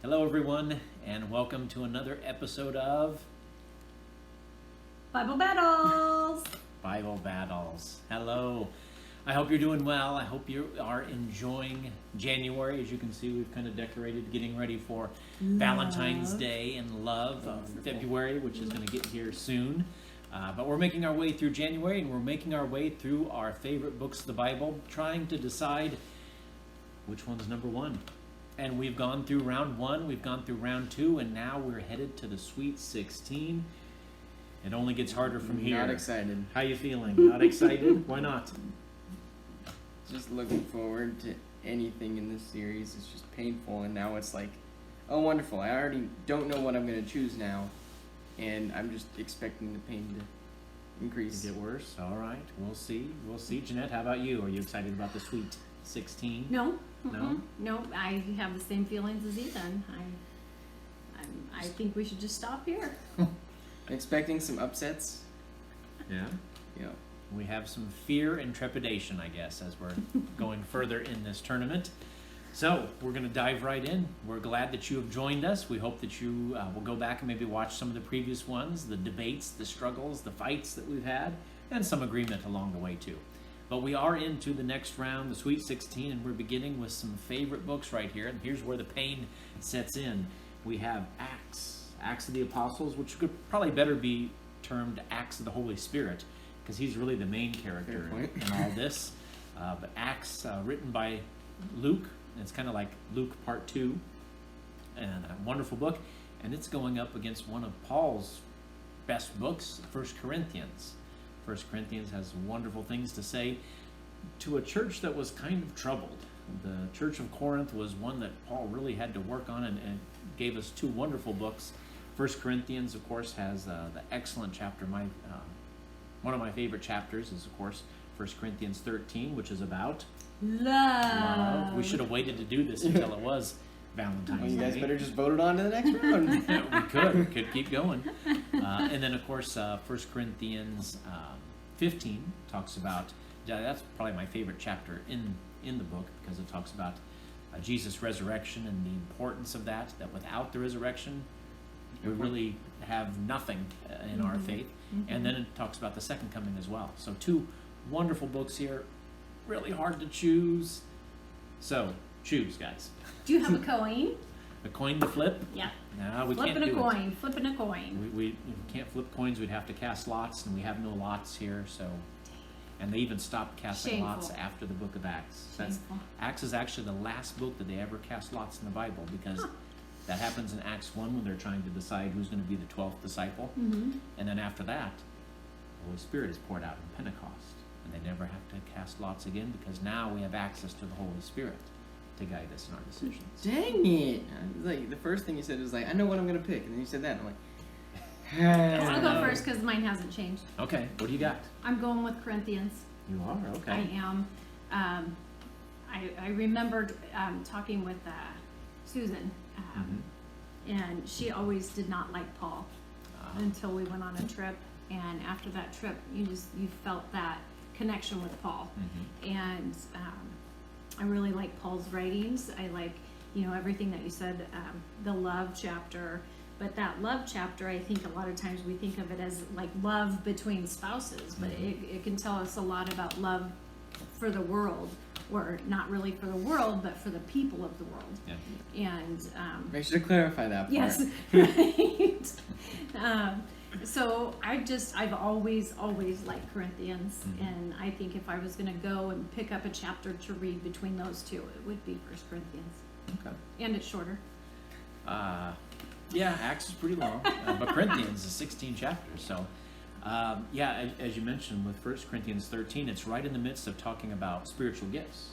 Hello, everyone, and welcome to another episode of Bible Battles! Bible Battles. Hello. I hope you're doing well. I hope you are enjoying January. As you can see, we've kind of decorated, getting ready for Valentine's Day and love of February, which is going to get here soon. But we're making our way through January, and we're making our way through our favorite books of the Bible, trying to decide which one's number one. And we've gone through round one, we've gone through round two, and now we're headed to the Sweet 16. It only gets harder from here. Not excited. How you feeling? Not excited? Why not? Just looking forward to anything in this series. It's just painful, and now it's like, oh, wonderful. I already don't know what I'm going to choose now, and I'm just expecting the pain to increase. To get worse? All right, we'll see. We'll see. Jeanette, how about you? Are you excited about the Sweet 16? No. No? No, I have the same feelings as Ethan. I think we should just stop here. Expecting some upsets. Yeah. Yeah. We have some fear and trepidation, I guess, as we're going further in this tournament. So we're going to dive right in. We're glad that you have joined us. We hope that you will go back and maybe watch some of the previous ones, the debates, the struggles, the fights that we've had, and some agreement along the way too. But we are into the next round, the Sweet 16, and we're beginning with some favorite books right here. And here's where the pain sets in. We have Acts of the Apostles, which could probably better be termed Acts of the Holy Spirit, because he's really the main character in all this. But Acts, written by Luke, and it's kind of like Luke Part 2, and a wonderful book. And it's going up against one of Paul's best books, 1 Corinthians. 1 Corinthians has wonderful things to say to a church that was kind of troubled. The Church of Corinth was one that Paul really had to work on and gave us two wonderful books. 1 Corinthians, of course, has the excellent chapter. One of my favorite chapters is, of course, 1 Corinthians 13, which is about love. We should have waited to do this until it was Valentine's Day. Well, you guys better just vote it on to the next round. We could keep going. And then, of course, 1 Corinthians 15 talks about, that's probably my favorite chapter in the book, because it talks about Jesus' resurrection and the importance of that without the resurrection, we really have nothing in our faith. And then it talks about the second coming as well. So two wonderful books here, really hard to choose. So choose, guys. Do you have a coin? A coin to flip? Yeah. No, we Flipping can't do a coin. it. Flipping a coin. We can't flip coins. We'd have to cast lots, and we have no lots here. So, and they even stopped casting Shameful. lots after the book of Acts. Shameful. Acts is actually the last book that they ever cast lots in the Bible, because that happens in Acts 1 when they're trying to decide who's going to be the 12th disciple. And then after that, the Holy Spirit is poured out in Pentecost, and they never have to cast lots again, because now we have access to the Holy Spirit to guide us in our decisions. Dang it. Like, the first thing you said was like, I know what I'm going to pick. And then you said that, and I'm like, I'll go first because mine hasn't changed. Okay, what do you got? I'm going with Corinthians. You are? Okay. I am. I remembered talking with Susan, and she always did not like Paul until we went on a trip. And after that trip, you felt that connection with Paul. And I really like Paul's writings. I like, everything that you said, the love chapter. But that love chapter, I think a lot of times we think of it as like love between spouses, but it can tell us a lot about love for the world, or not really for the world, but for the people of the world. Yeah. And make sure to clarify that part. yes, right. So I've always liked Corinthians, and I think if I was going to go and pick up a chapter to read between those two, it would be 1 Corinthians. Okay. And it's shorter. Yeah, Acts is pretty long, but Corinthians is 16 chapters. So, as you mentioned with 1 Corinthians 13, it's right in the midst of talking about spiritual gifts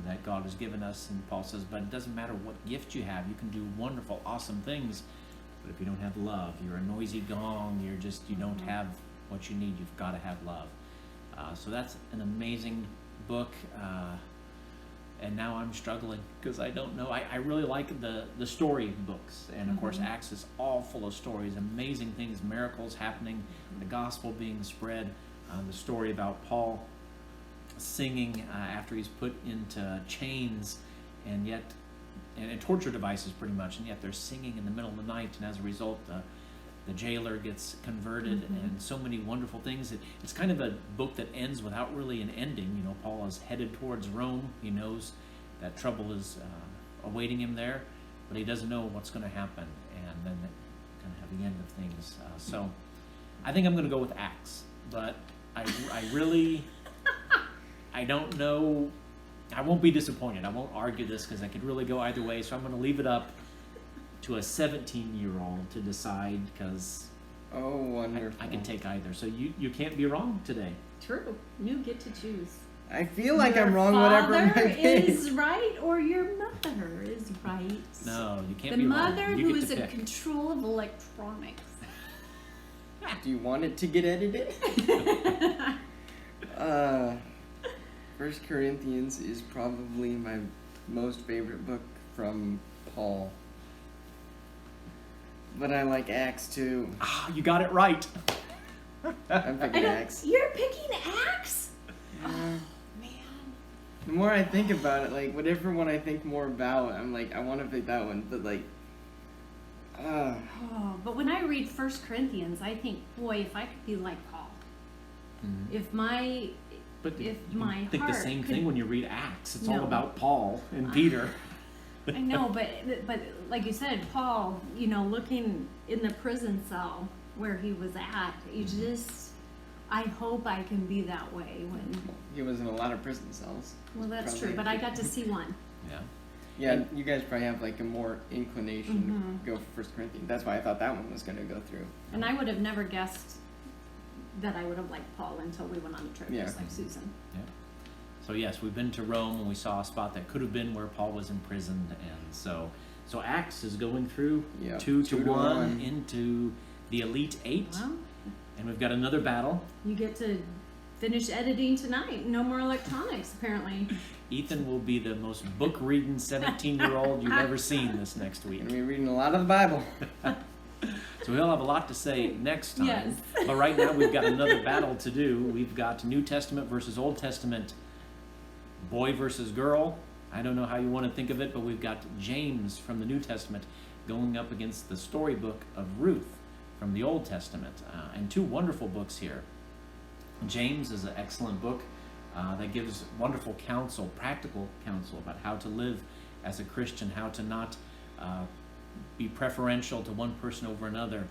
that God has given us. And Paul says, but it doesn't matter what gift you have. You can do wonderful, awesome things. But if you don't have love, you're a noisy gong. You don't have what you need. You've got to have love. So that's an amazing book. And now I'm struggling because I don't know. I really like the story books. And of course, Acts is all full of stories, amazing things, miracles happening, the gospel being spread. The story about Paul singing after he's put into chains, and yet and torture devices pretty much, and yet they're singing in the middle of the night, and as a result, the jailer gets converted, and so many wonderful things. It's kind of a book that ends without really an ending. You know, Paul is headed towards Rome. He knows that trouble is awaiting him there, but he doesn't know what's going to happen, and then kind of have the end of things. So I think I'm going to go with Acts, but I really, I don't know. I won't be disappointed. I won't argue this because I could really go either way, so I'm going to leave it up to a 17-year-old to decide, because Oh, wonderful. I can take either. So you can't be wrong today. True. You get to choose. I feel like Your I'm wrong whatever my father pick. is right, or your mother is right. No, you can't The be wrong. mother You who get is to in pick. control of electronics. Do you want it to get edited? First Corinthians is probably my most favorite book from Paul. But I like Acts too. Ah, you got it right. I'm picking Acts. You're picking Acts? Yeah. Man. The more I think about it, like whatever one I think more about, I'm like, I want to pick that one. But like, Oh, but when I read 1 Corinthians, I think, boy, if I could be like Paul, if my But if you my think the heart same could- thing when you read Acts. It's No. all about Paul and Peter. I know, but like you said, Paul, you know, looking in the prison cell where he was at, you just, I hope I can be that way when. he was in a lot of prison cells. Well, that's Probably. true, but I got to see one. Yeah. Yeah, you guys probably have like a more inclination to go for First Corinthians. That's why I thought that one was going to go through. And I would have never guessed that I would have liked Paul until we went on the trip, Yeah. just like Susan. Yeah. So yes, we've been to Rome and we saw a spot that could have been where Paul was imprisoned, and so Acts is going through Yeah, 2-1 into the Elite Eight, Well, and we've got another battle. you get to finish editing tonight. No more electronics, apparently. Ethan will be the most book-reading 17-year-old you've ever seen this next week. Going to be reading a lot of the Bible. So he'll have a lot to say next time. Yes. But right now we've got another battle to do. We've got New Testament versus Old Testament, boy versus girl. I don't know how you want to think of it, but we've got James from the New Testament going up against the storybook of Ruth from the Old Testament. And two wonderful books here. James is an excellent book that gives wonderful counsel, practical counsel about how to live as a Christian, how to not be preferential to one person over another.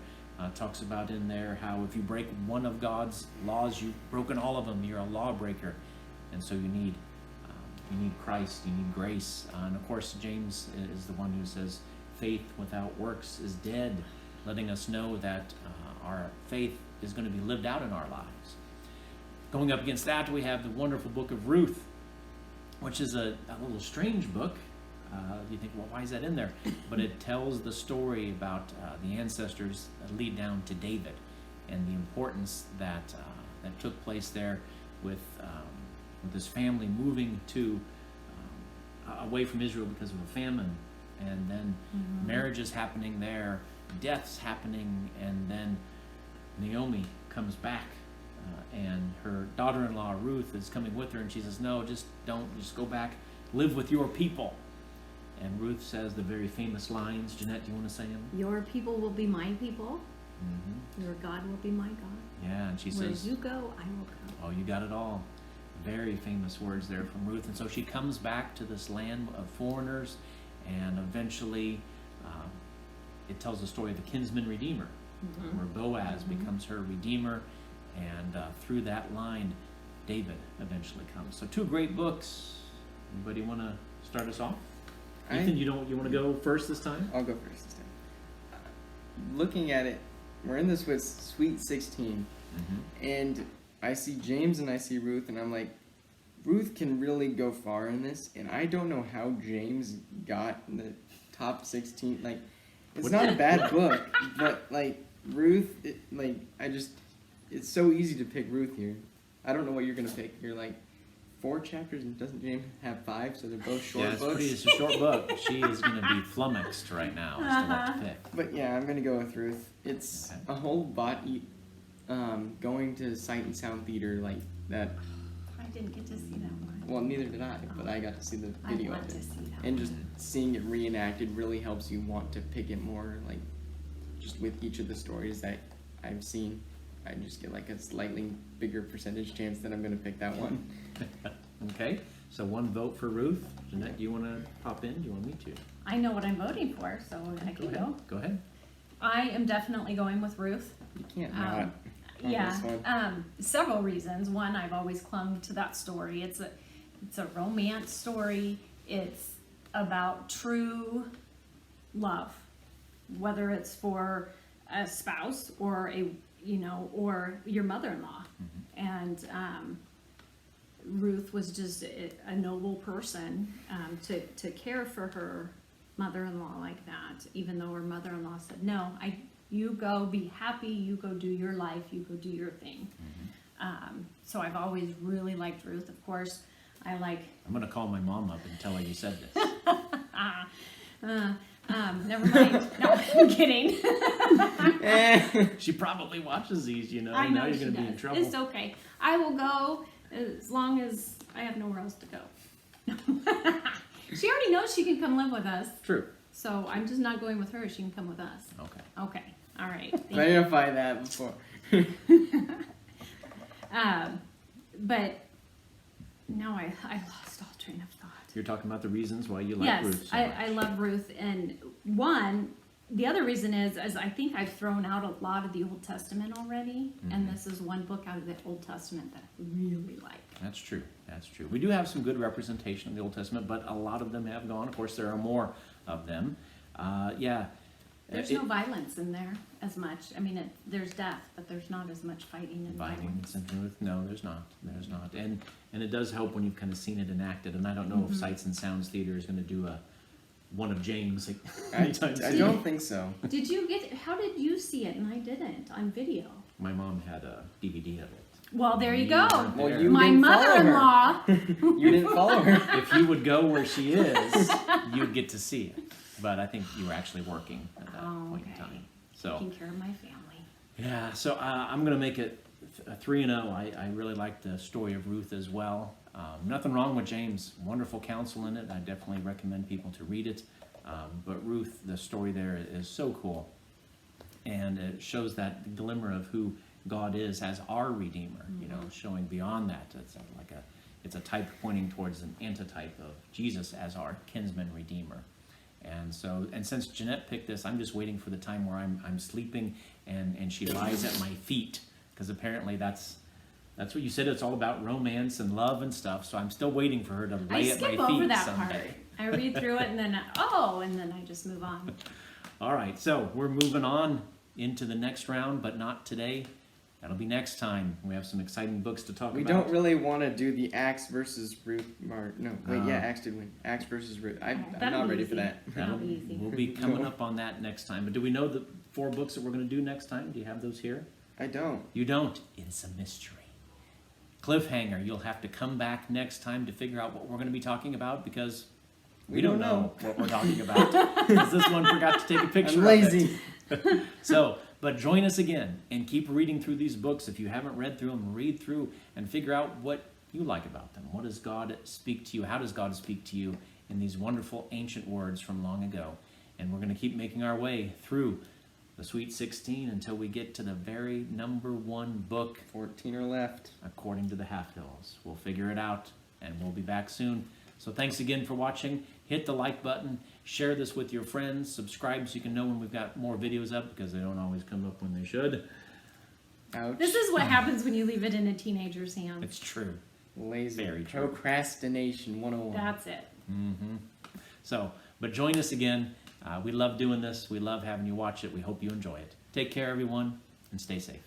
Talks about in there how if you break one of God's laws, you've broken all of them. You're a lawbreaker, and so you need Christ, you need grace, and of course James is the one who says faith without works is dead, letting us know that our faith is going to be lived out in our lives. Going up against that, we have the wonderful book of Ruth, which is a little strange book. You think, well, why is that in there? But it tells the story about the ancestors that lead down to David, and the importance that took place there with his family moving to away from Israel because of a famine, and then marriages happening there, deaths happening, and then Naomi comes back, and her daughter-in-law Ruth is coming with her, and she says, no, just go back, live with your people. And Ruth says the very famous lines. Jeanette, do you want to say them? Your people will be my people. Mm-hmm. Your God will be my God. Yeah, and she Where says, you go, I will go. oh, you got it all. Very famous words there from Ruth. And so she comes back to this land of foreigners, and eventually it tells the story of the kinsman redeemer, where Boaz becomes her redeemer, and through that line, David eventually comes. So two great books. Anybody want to start us off? Ethan, you want to go first this time? I'll go first this time. Looking at it, we're in this with Sweet 16, and I see James and I see Ruth, and I'm like, Ruth can really go far in this, and I don't know how James got in the top 16. Like, it's not a bad book, but like Ruth, it's so easy to pick Ruth here. I don't know what you're gonna pick. You're like 4 chapters, and doesn't James have 5? So they're both short books. It's a short book. She is going to be flummoxed right now as to what to pick. But yeah, I'm gonna go with Ruth. It's a whole body going to Sight and Sound Theater like that. I didn't get to see that one. Well, neither did I, but I got to see the I video want of to it. see that And one. just seeing it reenacted really helps you want to pick it more, like, just with each of the stories that I've seen. I just get like a slightly bigger percentage chance that I'm going to pick that one. Okay, so one vote for Ruth. Jeanette, do you want to pop in? Do you want me to? I know what I'm voting for, so I can go. Go ahead. I am definitely going with Ruth. You can't not. on Yeah, this one. several reasons. One, I've always clung to that story. It's a romance story. It's about true love, whether it's for a spouse or or your mother-in-law. And Ruth was just a noble person to care for her mother-in-law like that, even though her mother-in-law said, no, you go be happy, you go do your life, you go do your thing. So I've always really liked Ruth. Of course, I'm going to call my mom up and tell her you said this. never mind. No, I'm kidding. She probably watches these, you know. I know now you're she going to be does. in trouble. It's okay. I will go as long as I have nowhere else to go. She already knows she can come live with us, True. so I'm just not going with her. She can come with us. Okay. Okay. All right. Thank you. Clarify that before. But now I lost all train of thought. You're talking about the reasons why you like Yes, Ruth so much. I love Ruth, and the other reason is I think I've thrown out a lot of the Old Testament already, and this is one book out of the Old Testament that I really like. That's true. That's true. We do have some good representation of the Old Testament, but a lot of them have gone. Of course, there are more of them. Yeah. There's no violence in there as much. I mean, there's death, but there's not as much fighting and violence. Something with no, there's not. There's not. And it does help when you've kind of seen it enacted. And I don't know if Sights and Sounds Theater is going to do one of James anytime soon. I don't think so. How did you see it and I didn't on video? My mom had a DVD of it. Well, there you You go. weren't Well, there. you My didn't follow her. mother-in-law. You didn't follow her. If you would go where she is, you'd get to see it. But I think you were actually working at that point in Okay. time. So Taking care of my family. yeah, so I'm going to make it a 3-0. I really like the story of Ruth as well. Nothing wrong with James. Wonderful counsel in it. I definitely recommend people to read it. But Ruth, the story there is so cool. And it shows that glimmer of who God is as our Redeemer, showing beyond that. It's a type pointing towards an antitype of Jesus as our kinsman Redeemer. And since Jeanette picked this, I'm just waiting for the time where I'm sleeping and she lies at my feet, because apparently that's what you said. It's all about romance and love and stuff. So I'm still waiting for her to lay at my feet I skip over that someday. part. I read through it and then I just move on. All right, so we're moving on into the next round, but not today. That'll be next time. We have some exciting books to talk We about. don't really want to do the Axe versus Ruth. Axe did win. Axe versus Ruth. I'm That'll not be ready easy. for that. That'll be easy. We'll be coming up on that next time. But do we know the 4 books that we're going to do next time? Do you have those here? I don't. You don't. It's a mystery. Cliffhanger. You'll have to come back next time to figure out what we're going to be talking about, because we don't know what we're talking about. Because this one forgot to take a picture I'm lazy. of it. But join us again and keep reading through these books. If you haven't read through them, read through and figure out what you like about them. What does God speak to you? How does God speak to you in these wonderful ancient words from long ago? And we're going to keep making our way through the Sweet 16 until we get to the very number 1 book 14 are left. according to the Half Hills. We'll figure it out, and we'll be back soon. So thanks again for watching. Hit the like button. Share this with your friends. Subscribe so you can know when we've got more videos up, because they don't always come up when they should. Ouch. This is what happens when you leave it in a teenager's hands. It's true. Lazy. Very true. Procrastination 101. That's it. So, but join us again. We love doing this. We love having you watch it. We hope you enjoy it. Take care, everyone, and stay safe.